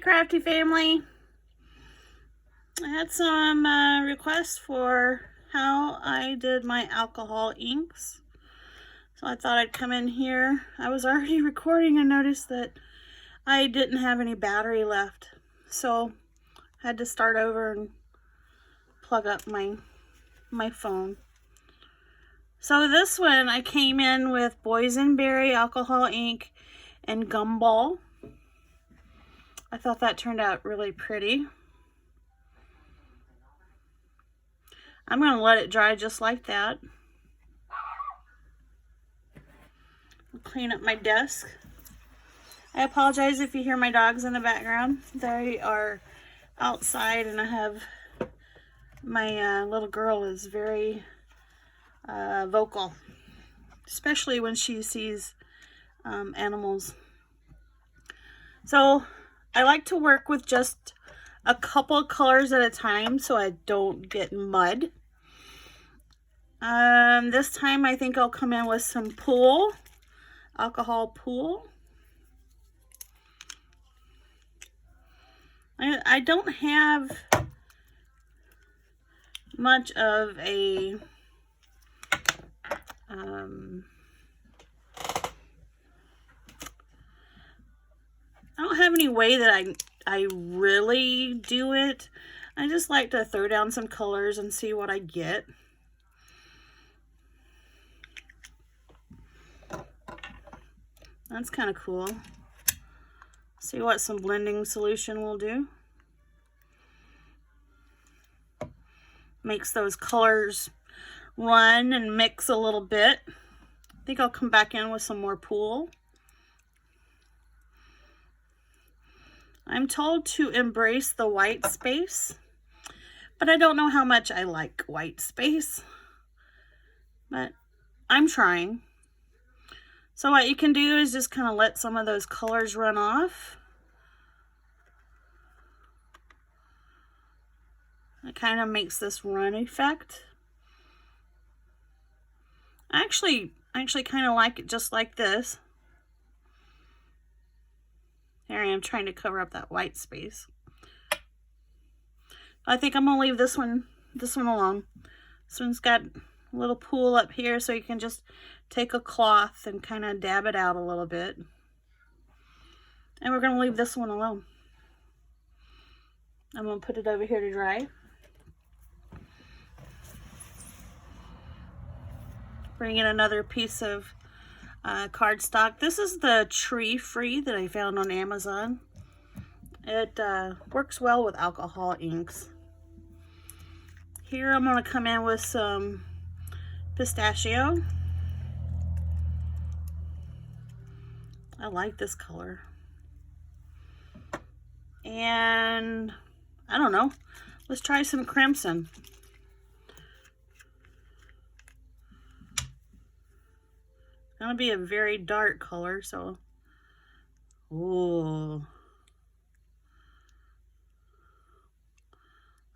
Crafty family. I had some requests for how I did my alcohol inks. So I thought I'd come in here. I was already recording and noticed that I didn't have any battery left. So I had to start over and plug up my phone. So this one I came in with boysenberry alcohol ink and gumball. I thought that turned out really pretty. I'm going to let it dry just like that. I'll clean up my desk. I apologize if you hear my dogs in the background. They are outside, and I have my little girl is very vocal, especially when she sees animals. So I like to work with just a couple of colors at a time so I don't get mud. This time I think I'll come in with some pool, alcohol pool. I don't have much of a I don't have any way that I really do it. I just like to throw down some colors and see what I get. That's kind of cool. See what some blending solution will do. Makes those colors run and mix a little bit. I think I'll come back in with some more pool. I'm told to embrace the white space, but I don't know how much I like white space, but I'm trying. So what you can do is just kind of let some of those colors run off. It kind of makes this run effect. I actually kind of like it just like this. Here I am trying to cover up that white space. I think I'm gonna leave this one alone. This one's got a little pool up here, so you can just take a cloth and kind of dab it out a little bit. And we're gonna leave this one alone. I'm gonna put it over here to dry. Bring in another piece of cardstock. This is the Tree Free that I found on Amazon. It works well with alcohol inks. Here I'm going to come in with some pistachio. I like this color. And I don't know, let's try some crimson. It's going to be a very dark color, so ooh,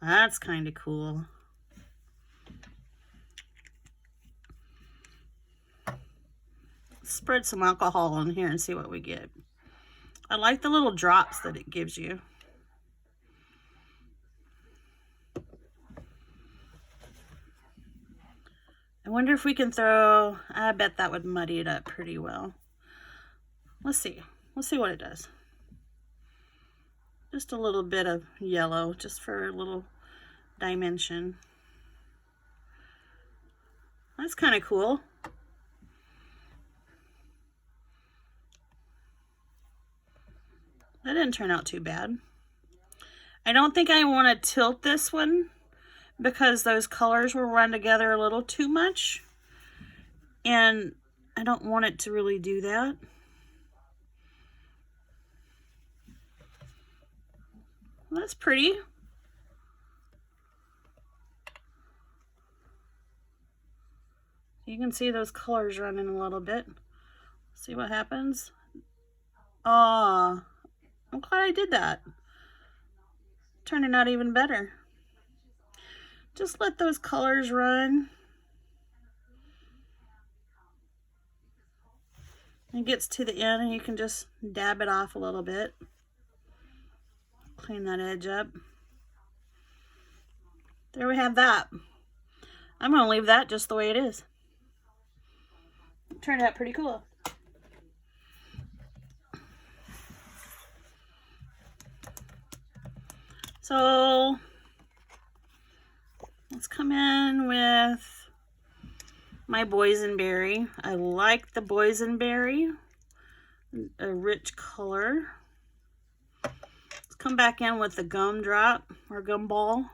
that's kind of cool. Spread some alcohol in here and see what we get. I like the little drops that it gives you. I wonder if we can throw, I bet that would muddy it up pretty well. Let's see what it does. Just a little bit of yellow, just for a little dimension. That's kind of cool. That didn't turn out too bad. I don't think I want to tilt this one because those colors will run together a little too much. And I don't want it to really do that. Well, that's pretty. You can see those colors running a little bit. See what happens? Ah, I'm glad I did that. Turning out even better. Just let those colors run. It gets to the end and you can just dab it off a little bit. Clean that edge up. There we have that. I'm going to leave that just the way it is. It turned out pretty cool. So let's come in with my boysenberry. I like the boysenberry, a rich color. Let's come back in with the gumdrop or gumball.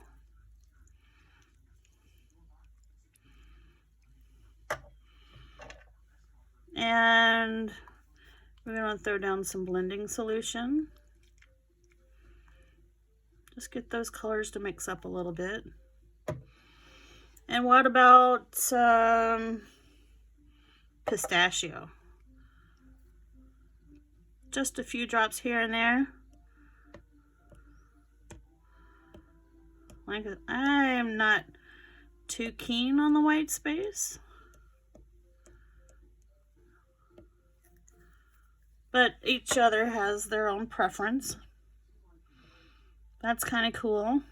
And we're going to throw down some blending solution. Just get those colors to mix up a little bit. And what about pistachio? Just a few drops here and there. Like, I am not too keen on the white space, but each other has their own preference. That's kind of cool.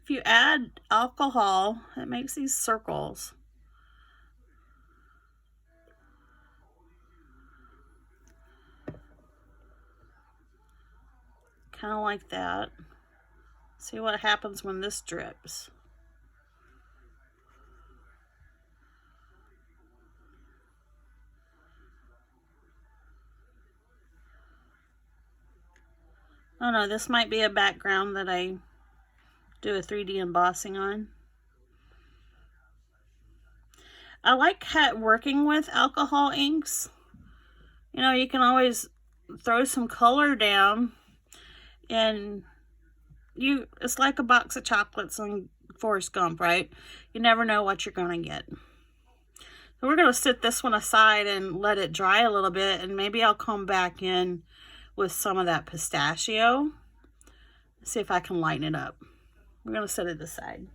If you add alcohol, it makes these circles. Kind of like that. See what happens when this drips. Oh no, this might be a background that I do a 3D embossing on. I like working with alcohol inks. You know, you can always throw some color down and it's like a box of chocolates on Forrest Gump, right? You never know what you're going to get. So we're going to sit this one aside and let it dry a little bit, and maybe I'll come back in with some of that pistachio. See if I can lighten it up. We're going to set it aside.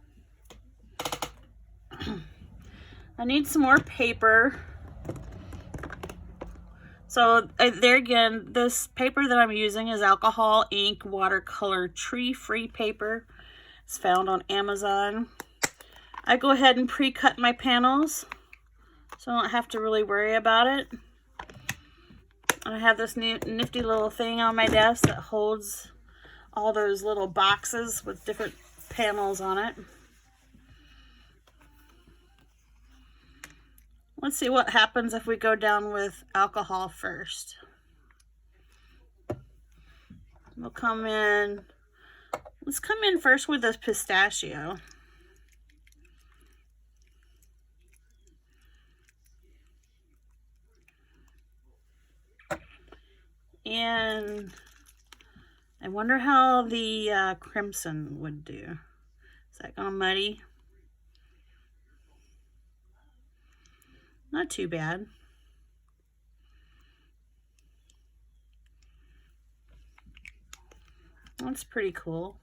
I need some more paper. So there again, this paper that I'm using is alcohol ink watercolor tree-free paper. It's found on Amazon. I go ahead and pre-cut my panels so I don't have to really worry about it. I have this nifty little thing on my desk that holds all those little boxes with different panels on it. Let's see what happens if we go down with alcohol first. We'll come in. Let's come in first with this pistachio. And I wonder how the crimson would do. Is that gonna muddy? Not too bad. That's pretty cool.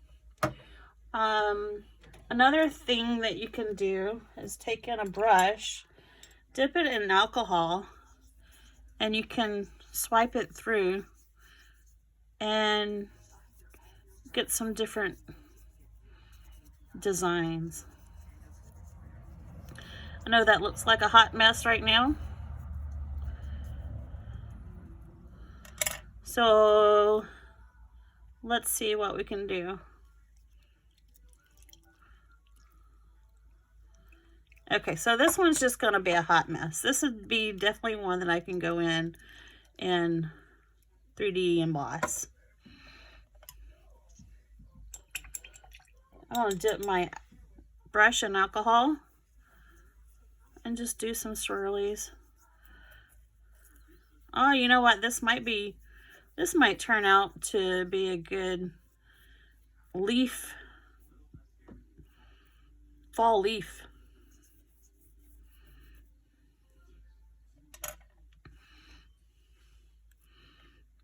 Another thing that you can do is take in a brush, dip it in alcohol, and you can swipe it through and get some different designs. I know that looks like a hot mess right now. So let's see what we can do. Okay, so this one's just going to be a hot mess. This would be definitely one that I can go in and 3D emboss. I'm going to dip my brush in alcohol and just do some swirlies. Oh, you know what? This might turn out to be a good leaf, fall leaf.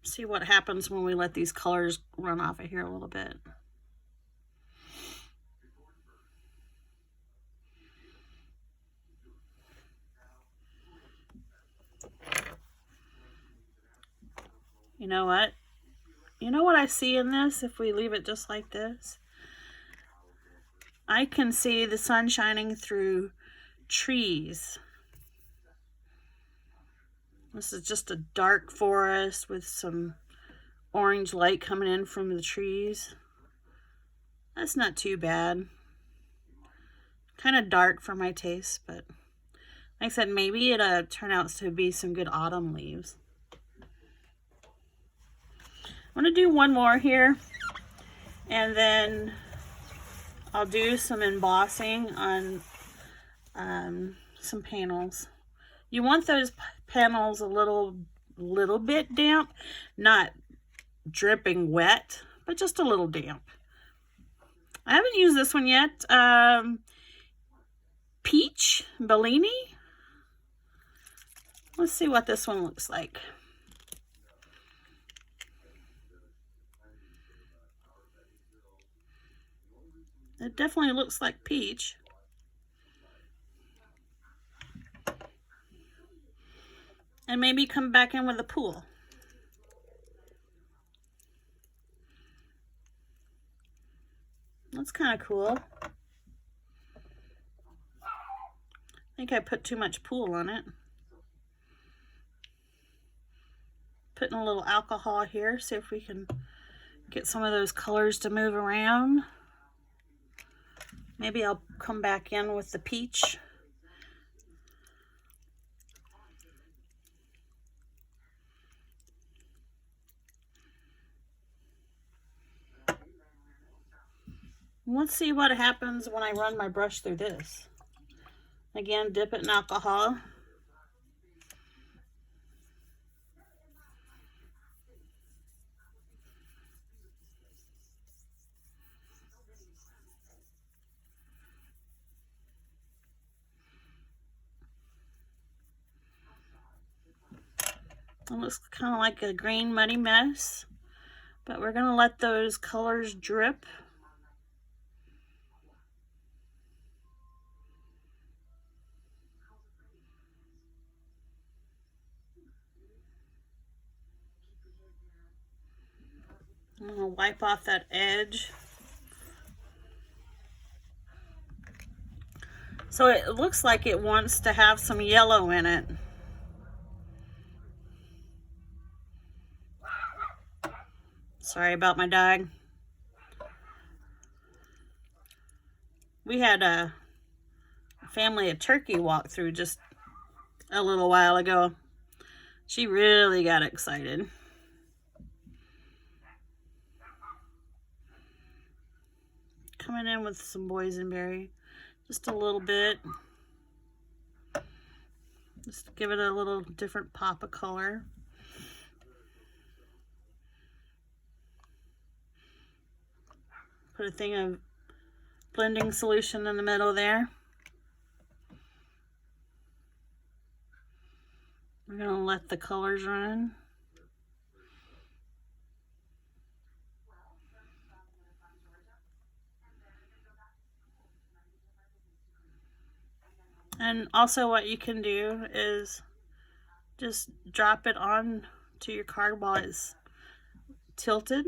See what happens when we let these colors run off of here a little bit. You know what? You know what I see in this if we leave it just like this? I can see the sun shining through trees. This is just a dark forest with some orange light coming in from the trees. That's not too bad. Kind of dark for my taste, but like I said, maybe it'll turn out to be some good autumn leaves. I'm going to do one more here, and then I'll do some embossing on some panels. You want those panels a little bit damp, not dripping wet, but just a little damp. I haven't used this one yet. Peach Bellini. Let's see what this one looks like. It definitely looks like peach. And maybe come back in with a pool. That's kind of cool. I think I put too much pool on it. Putting a little alcohol here, see if we can get some of those colors to move around. Maybe I'll come back in with the peach. Let's see what happens when I run my brush through this. Again, dip it in alcohol. It looks kind of like a green muddy mess, but we're going to let those colors drip. I'm going to wipe off that edge. So it looks like it wants to have some yellow in it. Sorry about my dog. We had a family of turkey walk through just a little while ago. She really got excited. Coming in with some boysenberry, just a little bit. Just to give it a little different pop of color. Put a thing of blending solution in the middle there. We're going to let the colors run. And also what you can do is just drop it on to your card while it's tilted.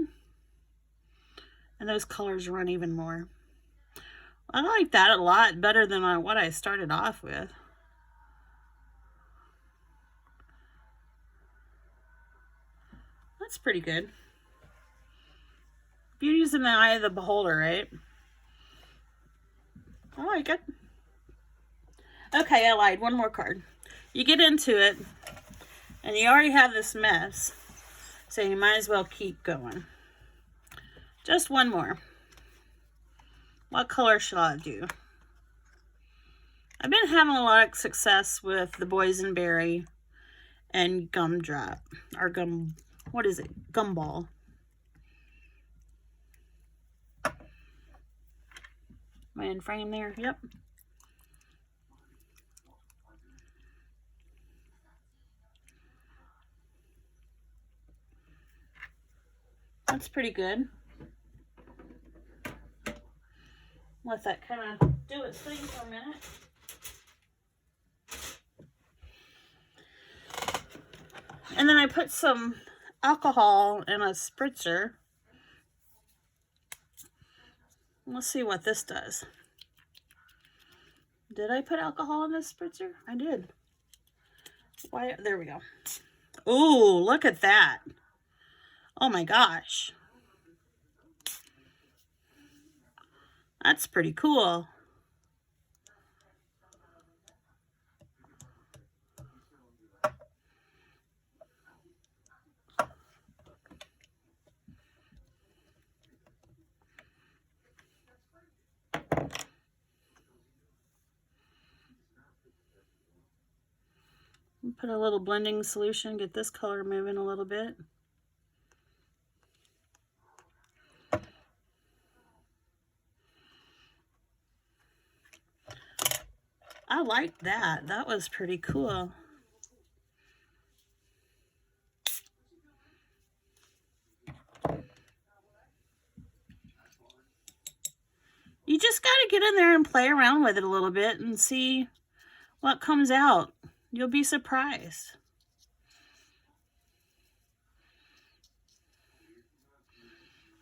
And those colors run even more. I like that a lot better than what I started off with. That's pretty good. Beauty's in the eye of the beholder, right? I like it. Okay, I lied. One more card. You get into it, and you already have this mess, so you might as well keep going. Just one more. What color shall I do? I've been having a lot of success with the boysenberry and gumdrop, or what is it? Gumball. Am I in frame there? Yep. That's pretty good. Let that kind of do its thing for a minute. And then I put some alcohol in a spritzer. Let's see what this does. Did I put alcohol in this spritzer? I did. Why? There we go. Ooh, look at that. Oh my gosh. That's pretty cool. Put a little blending solution, get this color moving a little bit. I like that. That was pretty cool. You just got to get in there and play around with it a little bit and see what comes out. You'll be surprised.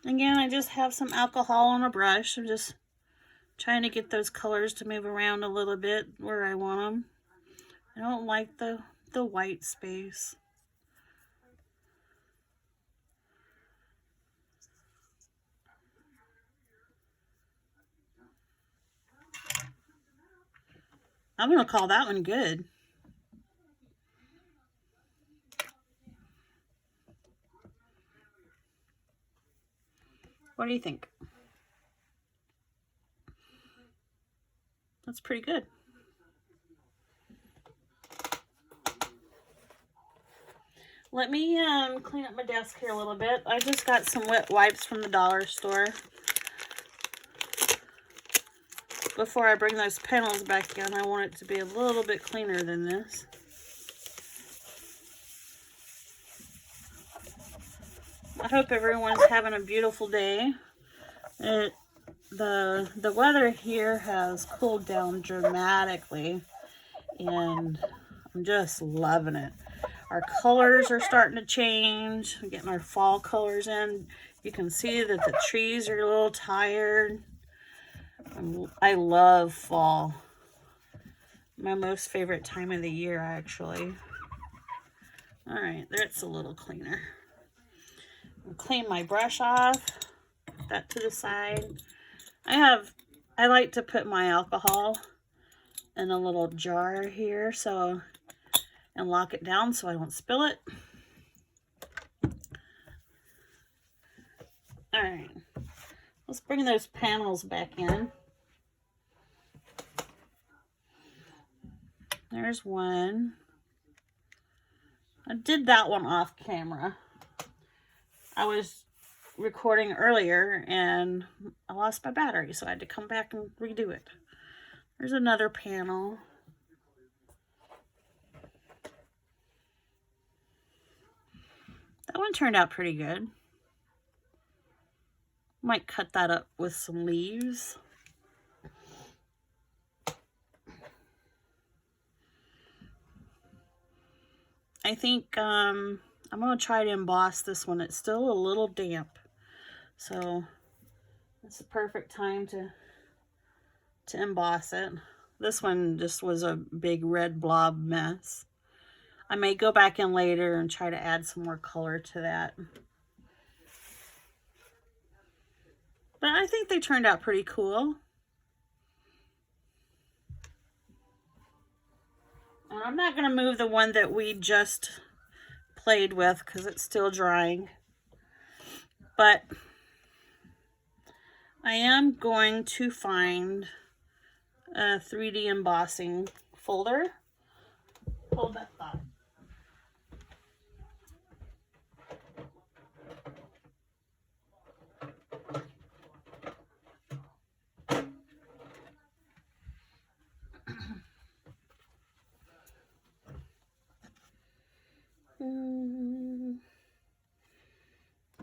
Again, I just have some alcohol on a brush. I'm just trying to get those colors to move around a little bit where I want them. I don't like the white space. I'm going to call that one good. What do you think? That's pretty good. Let me clean up my desk here a little bit. I just got some wet wipes from the dollar store. Before I bring those panels back in, I want it to be a little bit cleaner than this. I hope everyone's having a beautiful day. The weather here has cooled down dramatically, and I'm just loving it. Our colors are starting to change. We're getting our fall colors in. You can see that the trees are a little tired. I love fall. My most favorite time of the year, actually. All right, that's a little cleaner. I'll clean my brush off. Put that to the side. I like to put my alcohol in a little jar here and lock it down so I don't spill it. All right, let's bring those panels back in. There's one. I did that one off camera. I was recording earlier and I lost my battery, so I had to come back and redo it. There's another panel. That one turned out pretty good. Might cut that up with some leaves. I think I'm going to try to emboss this one. It's still a little damp, so it's the perfect time to emboss it. This one just was a big red blob mess. I may go back in later and try to add some more color to that. But I think they turned out pretty cool. And I'm not going to move the one that we just played with because it's still drying. But I am going to find a 3D embossing folder. Hold that thought.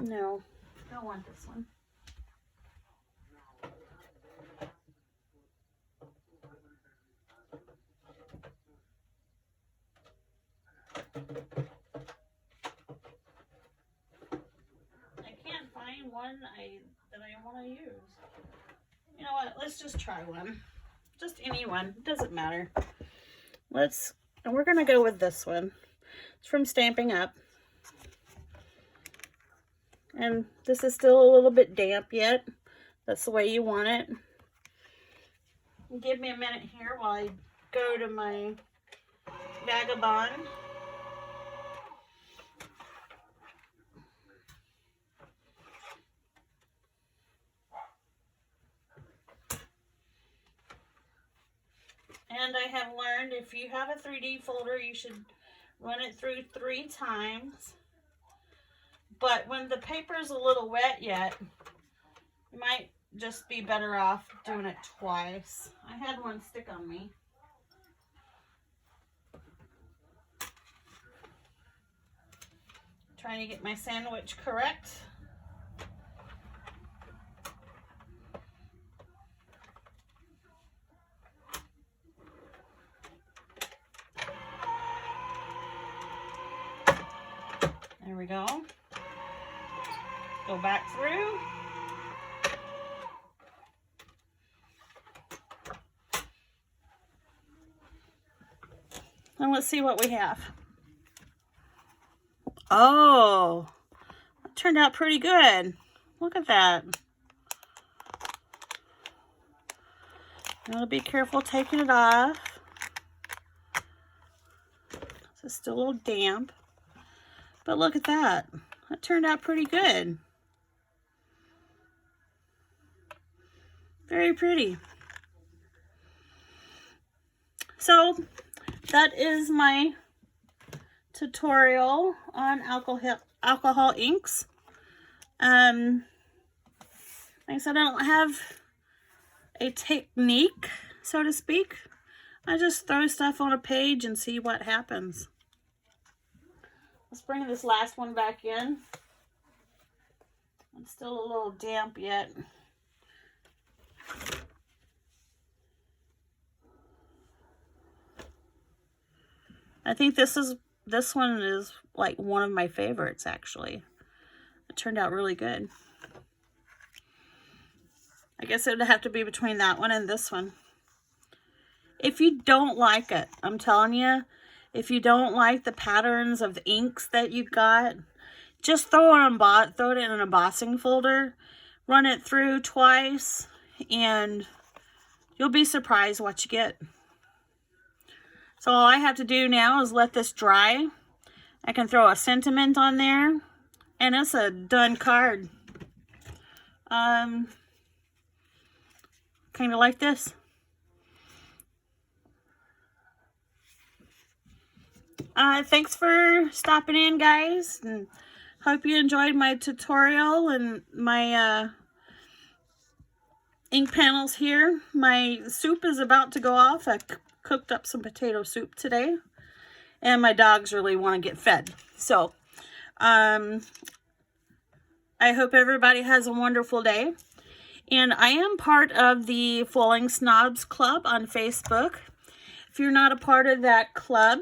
No, don't want this one. one that I want to use. You know what? Let's just try one. Just any one. It doesn't matter. And we're going to go with this one. It's from Stamping Up. And this is still a little bit damp yet. That's the way you want it. Give me a minute here while I go to my Vagabond. And I have learned if you have a 3D folder, you should run it through 3 times. But when the paper is a little wet yet, you might just be better off doing it twice. I had one stick on me. Trying to get my sandwich correct. There we go. Go back through. And let's see what we have. Oh, that turned out pretty good. Look at that. Gotta be careful taking it off. It's still a little damp. But look at that. That turned out pretty good. Very pretty. So that is my tutorial on alcohol inks. Like I said, I don't have a technique, so to speak. I just throw stuff on a page and see what happens. Let's bring this last one back in. It's still a little damp yet. I think this one is like one of my favorites, actually. It turned out really good. I guess it would have to be between that one and this one. If you don't like it, I'm telling you, if you don't like the patterns of the inks that you got, just throw it in an embossing folder, run it through twice, and you'll be surprised what you get. So all I have to do now is let this dry. I can throw a sentiment on there, and it's a done card. Kind of like this. Thanks for stopping in, guys, and hope you enjoyed my tutorial and my ink panels here. My soup is about to go off. I cooked up some potato soup today, and my dogs really want to get fed. So I hope everybody has a wonderful day. And I am part of the Foiling Snobs Club on Facebook. If you're not a part of that club,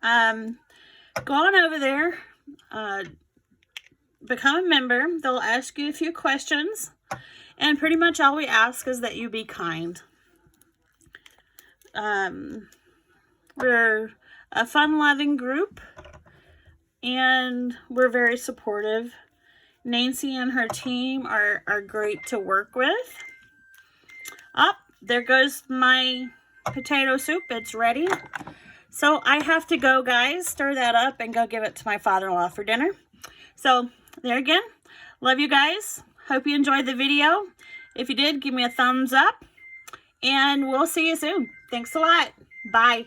go on over there, become a member. They'll ask you a few questions, and pretty much all we ask is that you be kind. We're a fun-loving group, and we're very supportive. Nancy and her team are great to work with. Oh, there goes my potato soup. It's ready. So I have to go, guys, stir that up and go give it to my father-in-law for dinner. So there again, love you guys. Hope you enjoyed the video. If you did, give me a thumbs up, and we'll see you soon. Thanks a lot. Bye.